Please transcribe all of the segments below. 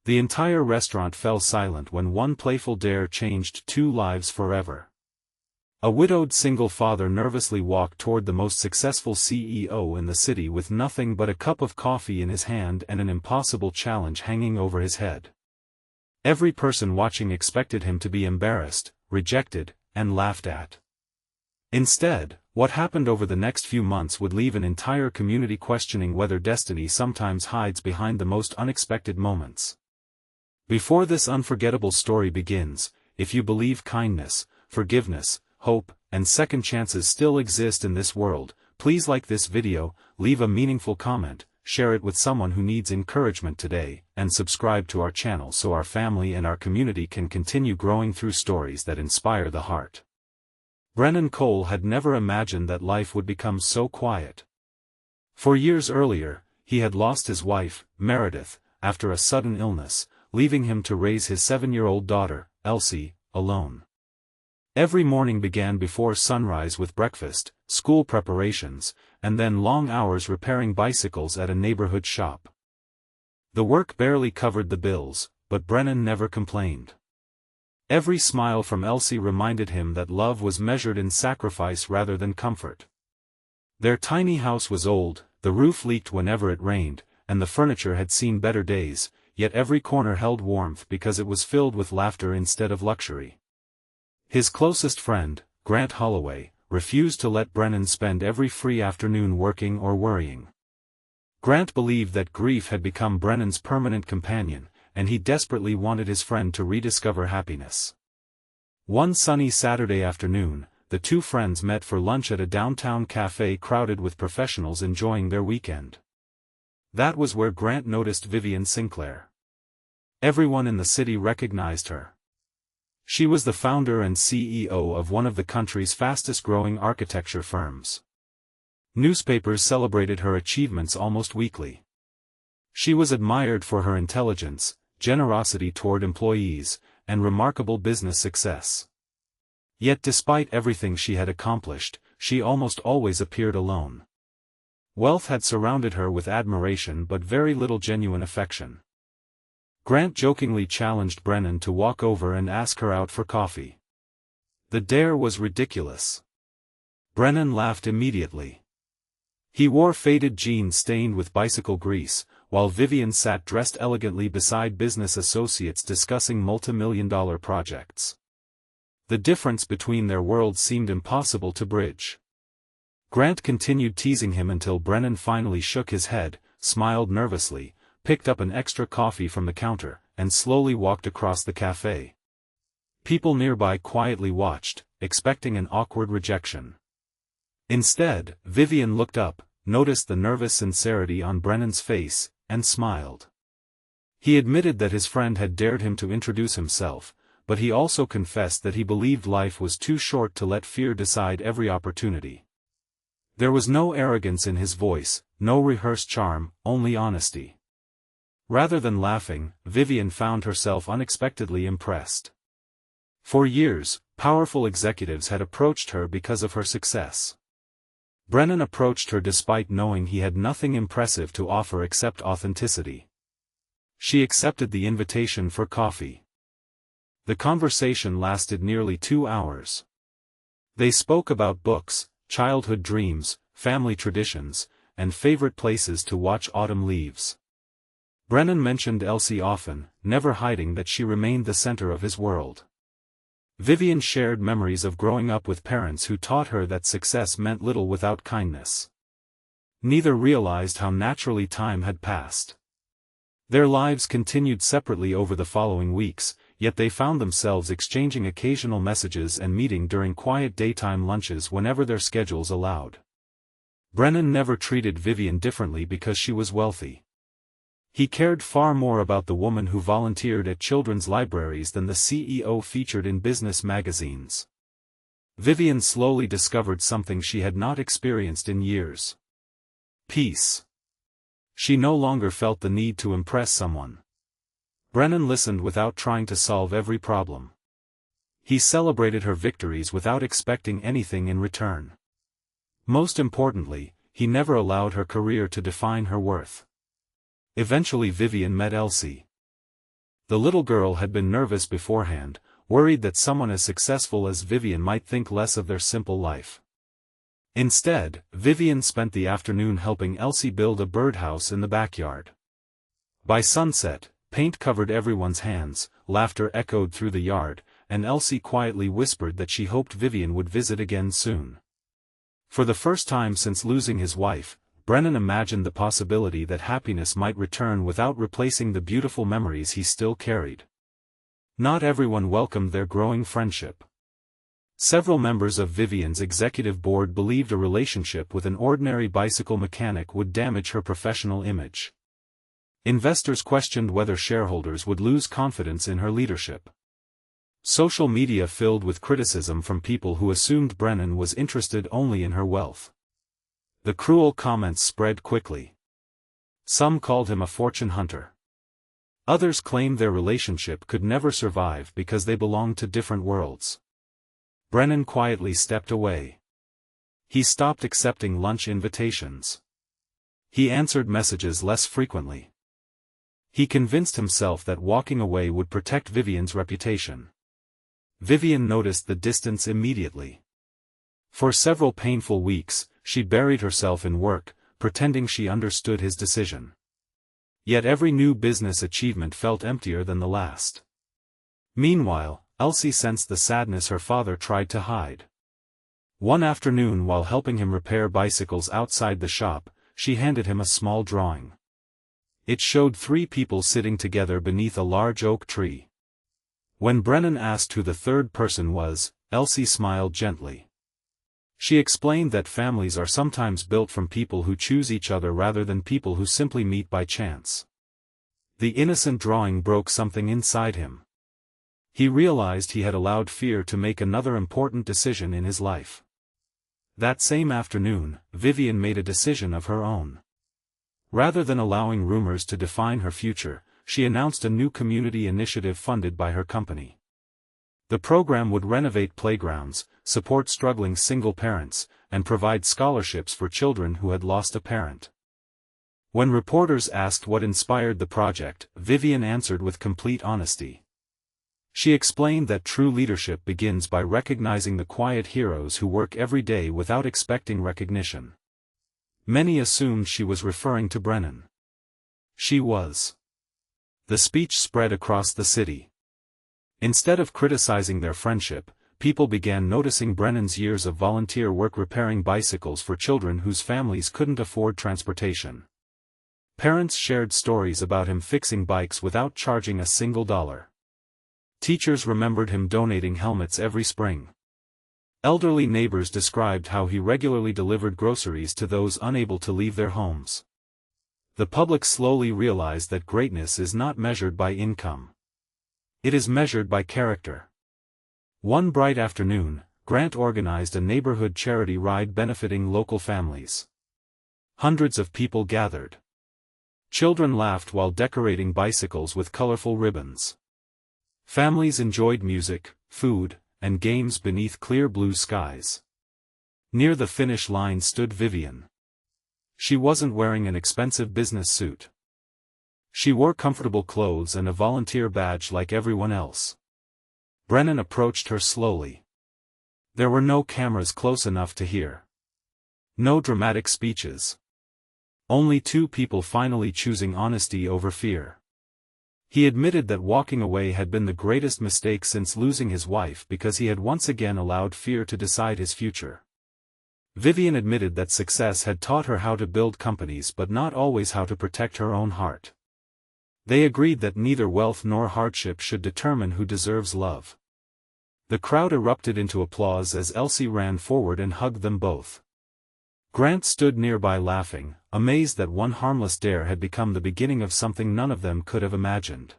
The entire restaurant fell silent when one playful dare changed two lives forever. A widowed single father nervously walked toward the most successful CEO in the city with nothing but a cup of coffee in his hand and an impossible challenge hanging over his head. Every person watching expected him to be embarrassed, rejected, and laughed at. Instead, what happened over the next few months would leave an entire community questioning whether destiny sometimes hides behind the most unexpected moments. Before this unforgettable story begins, if you believe kindness, forgiveness, hope, and second chances still exist in this world, please like this video, leave a meaningful comment, share it with someone who needs encouragement today, and subscribe to our channel so our family and our community can continue growing through stories that inspire the heart. Brennan Cole had never imagined that life would become so quiet. 4 years earlier, he had lost his wife, Meredith, after a sudden illness, leaving him to raise his 7-year-old daughter, Elsie, alone. Every morning began before sunrise with breakfast, school preparations, and then long hours repairing bicycles at a neighborhood shop. The work barely covered the bills, but Brennan never complained. Every smile from Elsie reminded him that love was measured in sacrifice rather than comfort. Their tiny house was old, the roof leaked whenever it rained, and the furniture had seen better days, yet every corner held warmth because it was filled with laughter instead of luxury. His closest friend, Grant Holloway, refused to let Brennan spend every free afternoon working or worrying. Grant believed that grief had become Brennan's permanent companion, and he desperately wanted his friend to rediscover happiness. One sunny Saturday afternoon, the two friends met for lunch at a downtown cafe crowded with professionals enjoying their weekend. That was where Grant noticed Vivian Sinclair. Everyone in the city recognized her. She was the founder and CEO of one of the country's fastest-growing architecture firms. Newspapers celebrated her achievements almost weekly. She was admired for her intelligence, generosity toward employees, and remarkable business success. Yet despite everything she had accomplished, she almost always appeared alone. Wealth had surrounded her with admiration but very little genuine affection. Grant jokingly challenged Brennan to walk over and ask her out for coffee. The dare was ridiculous. Brennan laughed immediately. He wore faded jeans stained with bicycle grease, while Vivian sat dressed elegantly beside business associates discussing multi-million-dollar projects. The difference between their worlds seemed impossible to bridge. Grant continued teasing him until Brennan finally shook his head, smiled nervously, picked up an extra coffee from the counter, and slowly walked across the cafe. People nearby quietly watched, expecting an awkward rejection. Instead, Vivian looked up, noticed the nervous sincerity on Brennan's face, and smiled. He admitted that his friend had dared him to introduce himself, but he also confessed that he believed life was too short to let fear decide every opportunity. There was no arrogance in his voice, no rehearsed charm, only honesty. Rather than laughing, Vivian found herself unexpectedly impressed. For years, powerful executives had approached her because of her success. Brennan approached her despite knowing he had nothing impressive to offer except authenticity. She accepted the invitation for coffee. The conversation lasted nearly 2 hours. They spoke about books, childhood dreams, family traditions, and favorite places to watch autumn leaves. Brennan mentioned Elsie often, never hiding that she remained the center of his world. Vivian shared memories of growing up with parents who taught her that success meant little without kindness. Neither realized how naturally time had passed. Their lives continued separately over the following weeks, yet they found themselves exchanging occasional messages and meeting during quiet daytime lunches whenever their schedules allowed. Brennan never treated Vivian differently because she was wealthy. He cared far more about the woman who volunteered at children's libraries than the CEO featured in business magazines. Vivian slowly discovered something she had not experienced in years. Peace. She no longer felt the need to impress someone. Brennan listened without trying to solve every problem. He celebrated her victories without expecting anything in return. Most importantly, he never allowed her career to define her worth. Eventually Vivian met Elsie. The little girl had been nervous beforehand, worried that someone as successful as Vivian might think less of their simple life. Instead, Vivian spent the afternoon helping Elsie build a birdhouse in the backyard. By sunset, paint covered everyone's hands, laughter echoed through the yard, and Elsie quietly whispered that she hoped Vivian would visit again soon. For the first time since losing his wife, Brennan imagined the possibility that happiness might return without replacing the beautiful memories he still carried. Not everyone welcomed their growing friendship. Several members of Vivian's executive board believed a relationship with an ordinary bicycle mechanic would damage her professional image. Investors questioned whether shareholders would lose confidence in her leadership. Social media filled with criticism from people who assumed Brennan was interested only in her wealth. The cruel comments spread quickly. Some called him a fortune hunter. Others claimed their relationship could never survive because they belonged to different worlds. Brennan quietly stepped away. He stopped accepting lunch invitations. He answered messages less frequently. He convinced himself that walking away would protect Vivian's reputation. Vivian noticed the distance immediately. For several painful weeks, she buried herself in work, pretending she understood his decision. Yet every new business achievement felt emptier than the last. Meanwhile, Elsie sensed the sadness her father tried to hide. One afternoon while helping him repair bicycles outside the shop, she handed him a small drawing. It showed 3 people sitting together beneath a large oak tree. When Brennan asked who the third person was, Elsie smiled gently. She explained that families are sometimes built from people who choose each other rather than people who simply meet by chance. The innocent drawing broke something inside him. He realized he had allowed fear to make another important decision in his life. That same afternoon, Vivian made a decision of her own. Rather than allowing rumors to define her future, she announced a new community initiative funded by her company. The program would renovate playgrounds, support struggling single parents, and provide scholarships for children who had lost a parent. When reporters asked what inspired the project, Vivian answered with complete honesty. She explained that true leadership begins by recognizing the quiet heroes who work every day without expecting recognition. Many assumed she was referring to Brennan. She was. The speech spread across the city. Instead of criticizing their friendship, people began noticing Brennan's years of volunteer work repairing bicycles for children whose families couldn't afford transportation. Parents shared stories about him fixing bikes without charging a single dollar. Teachers remembered him donating helmets every spring. Elderly neighbors described how he regularly delivered groceries to those unable to leave their homes. The public slowly realized that greatness is not measured by income. It is measured by character. One bright afternoon, Grant organized a neighborhood charity ride benefiting local families. Hundreds of people gathered. Children laughed while decorating bicycles with colorful ribbons. Families enjoyed music, food, and games beneath clear blue skies. Near the finish line stood Vivian. She wasn't wearing an expensive business suit. She wore comfortable clothes and a volunteer badge like everyone else. Brennan approached her slowly. There were no cameras close enough to hear. No dramatic speeches. Only 2 people finally choosing honesty over fear. He admitted that walking away had been the greatest mistake since losing his wife because he had once again allowed fear to decide his future. Vivian admitted that success had taught her how to build companies but not always how to protect her own heart. They agreed that neither wealth nor hardship should determine who deserves love. The crowd erupted into applause as Elsie ran forward and hugged them both. Grant stood nearby laughing, amazed that one harmless dare had become the beginning of something none of them could have imagined.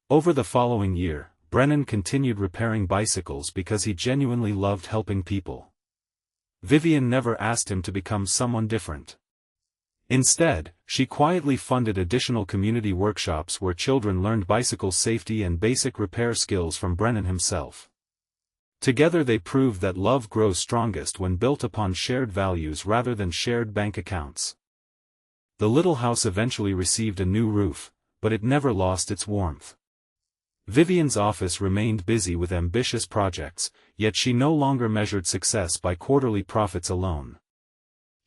Over the following year, Brennan continued repairing bicycles because he genuinely loved helping people. Vivian never asked him to become someone different. Instead, she quietly funded additional community workshops where children learned bicycle safety and basic repair skills from Brennan himself. Together they proved that love grows strongest when built upon shared values rather than shared bank accounts. The little house eventually received a new roof, but it never lost its warmth. Vivian's office remained busy with ambitious projects, yet she no longer measured success by quarterly profits alone.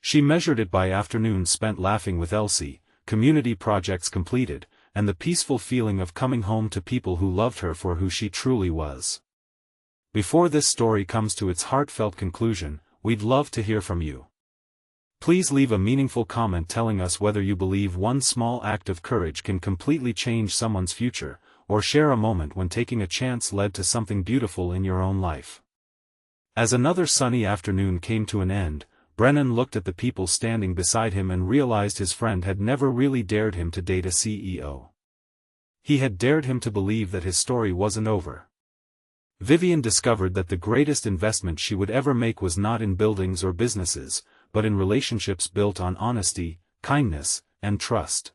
She measured it by afternoons spent laughing with Elsie, community projects completed, and the peaceful feeling of coming home to people who loved her for who she truly was. Before this story comes to its heartfelt conclusion, we'd love to hear from you. Please leave a meaningful comment telling us whether you believe one small act of courage can completely change someone's future, or share a moment when taking a chance led to something beautiful in your own life. As another sunny afternoon came to an end, Brennan looked at the people standing beside him and realized his friend had never really dared him to date a CEO. He had dared him to believe that his story wasn't over. Vivian discovered that the greatest investment she would ever make was not in buildings or businesses, but in relationships built on honesty, kindness, and trust.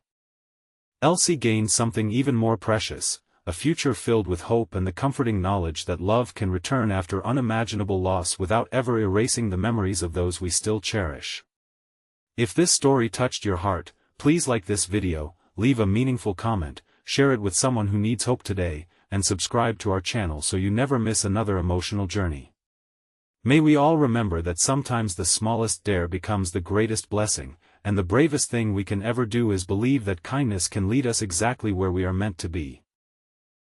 Elsie gained something even more precious, a future filled with hope and the comforting knowledge that love can return after unimaginable loss without ever erasing the memories of those we still cherish. If this story touched your heart, please like this video, leave a meaningful comment, share it with someone who needs hope today, and subscribe to our channel so you never miss another emotional journey. May we all remember that sometimes the smallest dare becomes the greatest blessing, and the bravest thing we can ever do is believe that kindness can lead us exactly where we are meant to be.